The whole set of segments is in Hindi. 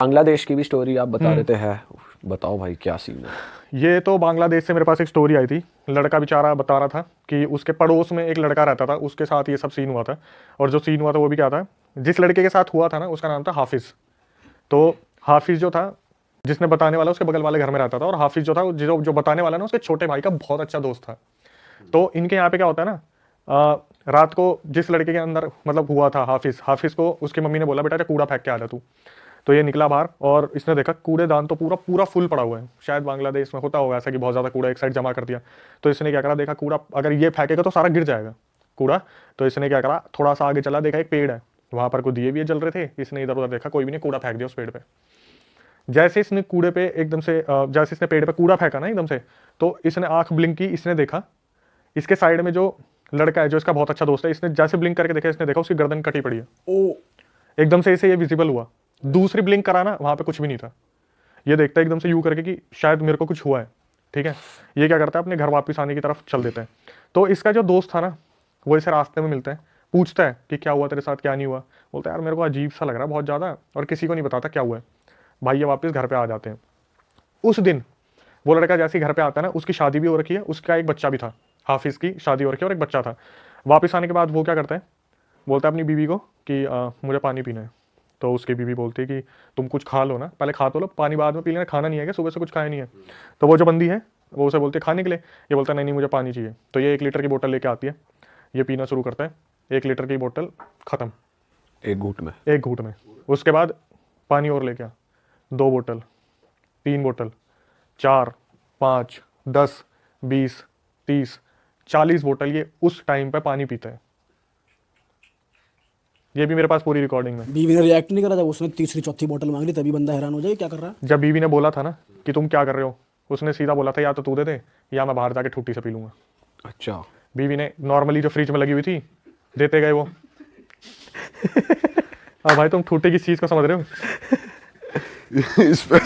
बांग्लादेश की भी स्टोरी आप बता रहे थे है, बताओ भाई क्या सीन है। ये तो बांग्लादेश से मेरे पास एक स्टोरी आई थी। लड़का बेचारा बता रहा था कि उसके पड़ोस में एक लड़का रहता था, उसके साथ ये सब सीन हुआ था। और जो सीन हुआ था वो भी क्या था, जिस लड़के के साथ हुआ था ना उसका नाम था हाफिज़। तो हाफिज़ जो था, जिसने बताने वाला, उसके बगल वाले घर में रहता था। और हाफिज़ जो था, जो जो बताने वाला ना, उसके छोटे भाई का बहुत अच्छा दोस्त था। तो इनके यहाँ पे क्या होता है ना, रात को जिस लड़के के अंदर मतलब हुआ था, हाफिज़ को उसकी मम्मी ने बोला बेटा कूड़ा फेंक के आ जा तू। तो ये निकला बाहर और इसने देखा कूड़ेदान तो पूरा पूरा फुल पड़ा हुआ है। शायद बांग्लादेश में होता होगा ऐसा कि बहुत ज़्यादा कूड़ा एक साइड जमा कर दिया। तो इसने क्या करा, देखा कूड़ा अगर ये फेंकेगा तो सारा गिर जाएगा कूड़ा। तो इसने क्या करा, थोड़ा सा आगे चला, देखा एक पेड़ है, वहाँ पर कोई दिए भी जल रहे थे। इसने इधर उधर देखा, कोई भी नहीं, कूड़ा फेंक दिया उस पेड़ पे। जैसे इसने कूड़े पे एकदम से जैसे इसने पेड़ पे कूड़ा फेंका ना एकदम से, तो इसने आंख ब्लिंक की, इसने देखा इसके साइड में जो लड़का है, जो इसका बहुत अच्छा दोस्त है, इसने जैसे ब्लिंक करके देखा, इसने देखा उसकी गर्दन कटी पड़ी है। ओ, एकदम से इसे ये विजिबल हुआ। दूसरी ब्लिंक कराना, वहां पे कुछ भी नहीं था। ये देखता है एकदम से यूं करके कि शायद मेरे को कुछ हुआ है। ठीक है, ये क्या करता है, अपने घर वापस आने की तरफ चल देता है। तो इसका जो दोस्त था ना, वो इसे रास्ते में मिलता है, पूछता है कि क्या हुआ तेरे साथ, क्या नहीं हुआ। बोलता है यार मेरे को अजीब सा लग रहा है बहुत ज़्यादा, और किसी को नहीं बताता क्या हुआ है। भाई ये वापस घर पे आ जाते हैं। उस दिन वो लड़का जैसे ही घर पे आता है ना, उसकी शादी भी हो रखी है, उसका एक बच्चा भी था। हाफिज़ की शादी हो रखी है और एक बच्चा था। वापस आने के बाद वो क्या करता है, बोलता है अपनी बीवी को कि मुझे पानी पीना है। तो उसकी बीवी बोलती है कि तुम कुछ खा लो ना, पहले खा तो लो, पानी बाद में पी लेना, खाना नहीं है क्या, सुबह से कुछ खाया नहीं है। तो वो जो बंदी है वो उसे बोलती है खाने के लिए। ये बोलता है नहीं नहीं मुझे पानी चाहिए। तो ये 1 लीटर की बोतल लेके आती है, ये पीना शुरू करता है। 1 लीटर की बोतल खत्म, एक घूट में। एक घूंट में। उसके बाद पानी और लेके आ, 2 बोतल, 3 बोतल, 4, 5, 10, 20, 30, 40 बोतल ये उस टाइम पे पानी पीता है। ये भी मेरे पास पूरी रिकॉर्डिंग में। बीवी ने रिएक्ट नहीं करा जब उसने तीसरी चौथी बोतल मांग ली? तभी बंदा हैरान हो जाए क्या कर रहा है। जब बीवी ने बोला था ना कि तुम क्या कर रहे हो, उसने सीधा बोला था या तो तू दे दे या मैं बाहर जाके ठुट्टी से पी लूंगा। अच्छा, बीवी ने नॉर्मली जो फ्रिज में लगी हुई थी देते गए वो। अब भाई तुम ठुट्टी किस चीज को समझ रहे हो?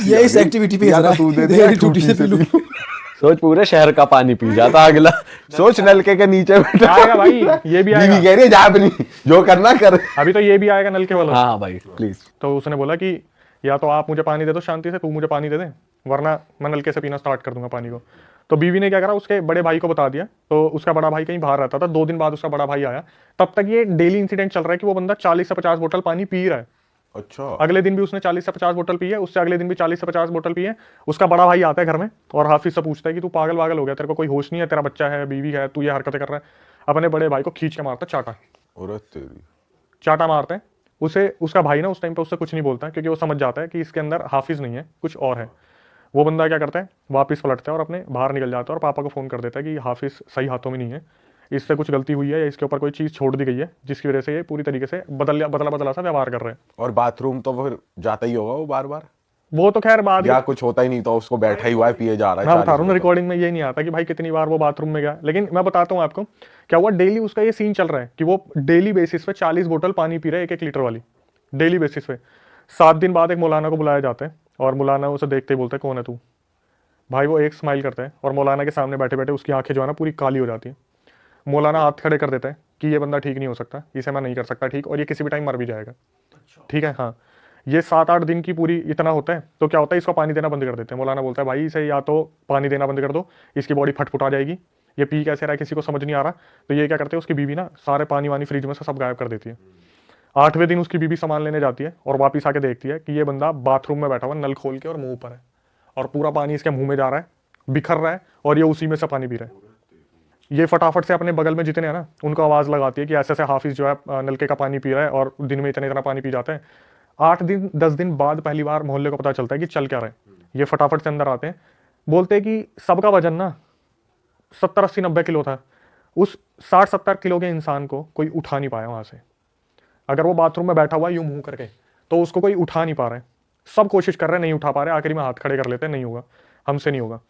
ये इस एक्टिविटी पे या हंस रहा तो तू दे है। दे या टूटी से पी लूं। सोच पूरे शहर का पानी पी जाता अगला। सोच नलके के नीचे बैठा आएगा भाई, ये भी बीवी आएगा। कह रही है जा अपनी जो करना कर। अभी तो ये भी आएगा नल के वाला। हाँ भाई प्लीज। तो उसने बोला कि या तो आप मुझे पानी दे दो शांति से, तू मुझे पानी दे दे, वरना मैं नलके से पीना स्टार्ट कर दूंगा पानी को। तो बीवी ने क्या करा, उसके बड़े भाई को बता दिया। तो उसका बड़ा भाई कहीं बाहर रहता था, 2 दिन बाद उसका बड़ा भाई आया। तब तक ये डेली इंसिडेंट चल रहा है कि वो बंदा 40 से 50 बोतल पानी पी रहा है। अच्छा, अगले दिन भी उसने 40 से 50 बोतल पी है, उससे अगले दिन भी 40 से 50 बोतल पी है। उसका बड़ा भाई आता है घर में और हाफिज से पूछता है कि तू पागल वागल हो गया, तेरे को कोई होश नहीं है, तेरा बच्चा है, बीवी है, तू ये हरकतें कर रहा है। अपने बड़े भाई को खींच के मारता चाटा, औरत तेरी। चाटा मारते हैं उसे। उसका भाई ना उस टाइम पे उससे कुछ नहीं बोलता, क्योंकि वो समझ जाता है कि इसके अंदर हाफिज नहीं है, कुछ और है। वो बंदा क्या करता है, वापस पलटता है और अपने बाहर निकल जाता है और पापा को फ़ोन कर देता है कि हाफिज सही हाथों में नहीं है, इससे कुछ गलती हुई है या इसके ऊपर कोई चीज़ छोड़ दी गई है जिसकी वजह से ये पूरी तरीके से बदला सा व्यवहार कर रहे हैं। और बाथरूम तो फिर जाता ही होगा वो बार बार, वो तो खैर बाद या कुछ होता ही नहीं तो उसको बैठा ही हुआ है पिए जा रहा है। मैं बता 40 रहा हूँ ना, रिकॉर्डिंग में ये नहीं आता कि भाई कितनी बार वो बाथरूम में गया। लेकिन मैं बताता हूँ आपको क्या हुआ। डेली उसका ये सीन चल रहा है कि वो डेली बेसिस पे 40 बोतल पानी पी रहा है, 1-1 लीटर वाली, डेली बेसिस पे। 7 दिन बाद एक मौलाना को बुलाया जाता है और मौलाना उसे देखते ही बोलते हैं कौन है तू। भाई वो एक स्माइल करता है और मौलाना के सामने बैठे बैठे उसकी आंखें जो है ना पूरी काली हो जाती है। मौलाना हाथ खड़े कर देता है कि ये बंदा ठीक नहीं हो सकता, इसे मैं नहीं कर सकता ठीक, और ये किसी भी टाइम मर भी जाएगा। ठीक है, हाँ। ये 7-8 दिन की पूरी इतना होता है तो क्या होता है, इसको पानी देना बंद कर देते हैं। मौलाना बोलता है भाई इसे या तो पानी देना बंद कर दो, इसकी बॉडी फटफुटा जाएगी, ये पी कैसे रहा है किसी को समझ नहीं आ रहा। तो ये क्या करते हैं, उसकी बीवी ना सारे पानी वानी फ्रिज में से सब गायब कर देती है। 8वें दिन उसकी बीवी सामान लेने जाती है और वापिस आके देखती है कि ये बंदा बाथरूम में बैठा हुआ नल खोल के और मुंह पर है, और पूरा पानी इसके मुंह में जा रहा है, बिखर रहा है, और ये उसी में से पानी पी रहा है। ये फटाफट से अपने बगल में जितने हैं ना उनको आवाज़ लगाती है कि ऐसे ऐसे हाफिज जो है नलके का पानी पी रहा है और दिन में इतना इतना पानी पी जाता है। 8 दिन 10 दिन बाद पहली बार मोहल्ले को पता चलता है कि चल क्या रहा है। ये फटाफट से अंदर आते हैं, बोलते हैं कि सबका वजन ना 70, 80, 90 किलो था। उस 60-70 किलो के इंसान को कोई उठा नहीं पाया वहां से। अगर वो बाथरूम में बैठा हुआ है यूं मुंह करके तो उसको कोई उठा नहीं पा रहा है। सब कोशिश कर रहे हैं, नहीं उठा पा रहे। आखिरी में हाथ खड़े कर लेते हैं, नहीं होगा, हमसे नहीं होगा।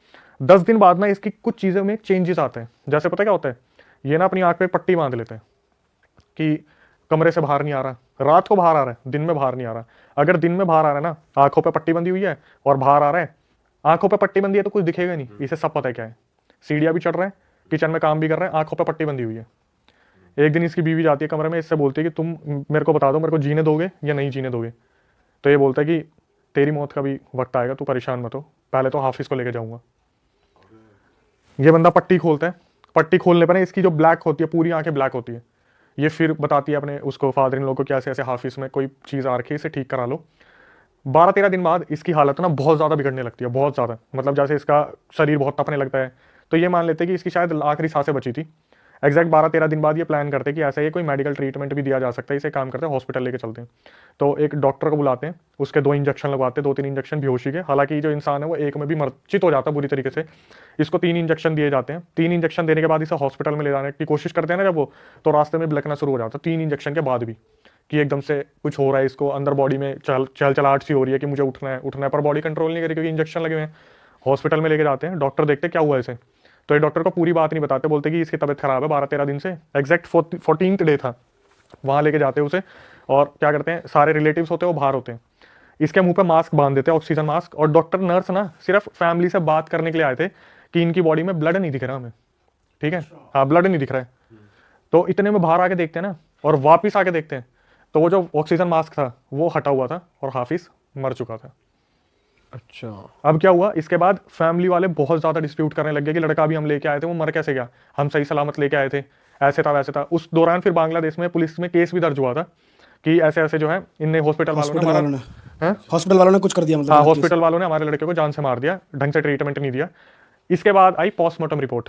10 दिन बाद ना इसकी कुछ चीज़ों में चेंजेस आते हैं। जैसे पता क्या होता है, ये ना अपनी आंख पे पट्टी बांध लेते हैं कि कमरे से बाहर नहीं आ रहा, रात को बाहर आ रहा है, दिन में बाहर नहीं आ रहा। अगर दिन में बाहर आ रहा है ना, आंखों पे पट्टी बंधी हुई है और बाहर आ रहा है, आंखों पे पट्टी बंधी है तो कुछ दिखेगा नहीं, इसे सब पता है क्या है। सीढ़ियाँ भी चढ़ रहे हैं, किचन में काम भी कर रहे हैं, आंखों पे पट्टी बंधी हुई है। एक दिन इसकी बीवी जाती है कमरे में, इससे बोलती है कि तुम मेरे को बता दो, मेरे को जीने दोगे या नहीं जीने दोगे। तो ये बोलता है कि तेरी मौत का भी वक्त आएगा, तू परेशान मत हो, पहले तो हाफिज को लेके जाऊंगा। ये बंदा पट्टी खोलता है, पट्टी खोलने पर ना इसकी जो ब्लैक होती है, पूरी आंखें ब्लैक होती है। ये फिर बताती है अपने उसको फादर इन लोग को, कैसे ऐसे हाफिज में कोई चीज़ आ रखी है, इसे ठीक करा लो। 12-13 दिन बाद इसकी हालत ना बहुत ज़्यादा बिगड़ने लगती है, बहुत ज़्यादा, मतलब जैसे इसका शरीर बहुत तपने लगता है। तो ये मान लेते हैं कि इसकी शायद आखिरी सांसें बची थी। एग्जैक्ट 12-13 दिन बाद ये प्लान करते हैं कि ऐसा ये कोई मेडिकल ट्रीटमेंट भी दिया जा सकता है, इसे काम करते हैं हॉस्पिटल लेके चलते हैं। तो एक डॉक्टर को बुलाते हैं, उसके 2 इंजेक्शन लगवाते हैं, 2-3 इंजेक्शन बेहोशी के। हालांकि जो इंसान है वो एक में भी मर्चित हो जाता है बुरी तरीके से। इसको 3 इंजेक्शन दिए जाते हैं। 3 इंजेक्शन देने के बाद इसे हॉस्पिटल में ले जाने की कोशिश करते हैं ना जब वो, तो रास्ते में बिलकना शुरू हो जाता है 3 इंजेक्शन के बाद भी, कि एकदम से कुछ हो रहा है इसको, अंदर बॉडी में चलाहट सी हो रही है कि मुझे उठना है, पर बॉडी कंट्रोल नहीं करी क्योंकि इंजेक्शन लगे हुए हैं। हॉस्पिटल में लेके जाते हैं, डॉक्टर देखते हैं क्या हुआ इसे। तो ये डॉक्टर को पूरी बात नहीं बताते, बोलते कि इसकी तबीयत खराब है 12-13 दिन से। एग्जैक्ट 14th डे था, वहाँ लेके जाते हैं उसे, और क्या करते हैं, सारे रिलेटिव्स होते हैं वो बाहर होते हैं, इसके मुंह पे मास्क बांध देते हैं, ऑक्सीजन मास्क। और डॉक्टर नर्स ना सिर्फ फैमिली से बात करने के लिए आए थे कि इनकी बॉडी में ब्लड नहीं दिख रहा हमें, ठीक है, हाँ ब्लड नहीं दिख रहा है। तो इतने में बाहर आके देखते हैं ना, और वापिस आके देखते हैं तो वो जो ऑक्सीजन मास्क था वो हटा हुआ था और हाफिज मर चुका था। अच्छा, अब क्या हुआ, इसके बाद फैमिली वाले बहुत ज़्यादा डिस्प्यूट करने लग गए कि लड़का भी हम लेके आए थे, वो मर कैसे गया, हम सही सलामत लेके आए थे, ऐसे था वैसे था। उस दौरान फिर बांग्लादेश में पुलिस में केस भी दर्ज हुआ था कि ऐसे ऐसे जो है इनने हॉस्पिटल हॉस्पिटल वालों ने कुछ कर दिया, मतलब हाँ हॉस्पिटल वालों ने हमारे लड़के को जान से मार दिया, ढंग से ट्रीटमेंट नहीं दिया। इसके बाद आई पोस्टमार्टम रिपोर्ट।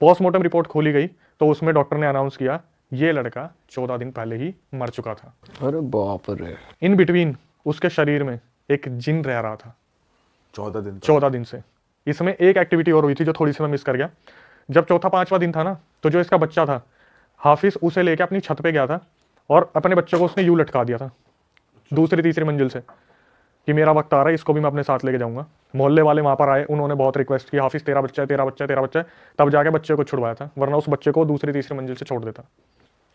पोस्टमार्टम रिपोर्ट खोली गई तो उसमें डॉक्टर ने अनाउंस किया ये लड़का 14 दिन पहले ही मर चुका था। अरे बाप रे। इन बिटवीन उसके शरीर में एक जिन रह रहा था 14 दिन से। इसमें एक एक्टिविटी और हुई थी जो थोड़ी सी मैं मिस कर गया। जब 4था-5वां दिन था ना, तो जो इसका बच्चा था हाफिज उसे लेके अपनी छत पे गया था और अपने बच्चे को उसने यूं लटका दिया था 2री-3री मंजिल से कि मेरा वक्त आ रहा है, इसको भी मैं अपने साथ लेके जाऊंगा। मोहल्ले वाले वहाँ पर आए, उन्होंने बहुत रिक्वेस्ट की, हाफिज तेरा बच्चा है, तेरा बच्चा है, तेरा बच्चा है, तब जाके बच्चे को छुड़वाया था, वरना उस बच्चे को 2री-3री मंजिल से छोड़ देता।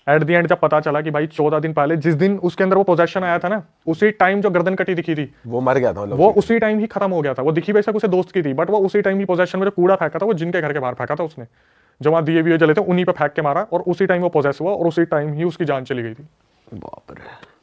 एट द एंड जब पता चला कि भाई 14 दिन पहले जिस दिन उसके अंदर वो पोजेशन आया था ना, उसी टाइम जो गर्दन कटी दिखी थी वो मर गया था, वो उसी टाइम ही खत्म हो गया था। वो दिखी वैसे उसे दोस्त की थी, बट वो उसी टाइम ही पोजेशन में जो कूड़ा फेंका था वो जिनके घर के बाहर फेंका था उसने, जो वहाँ दिए भी जले थे उन्हीं पे फेंक के मारा, और उसी टाइम वो पोजेस हुआ और उसी टाइम ही उसकी जान चली गई थी। बाप रे।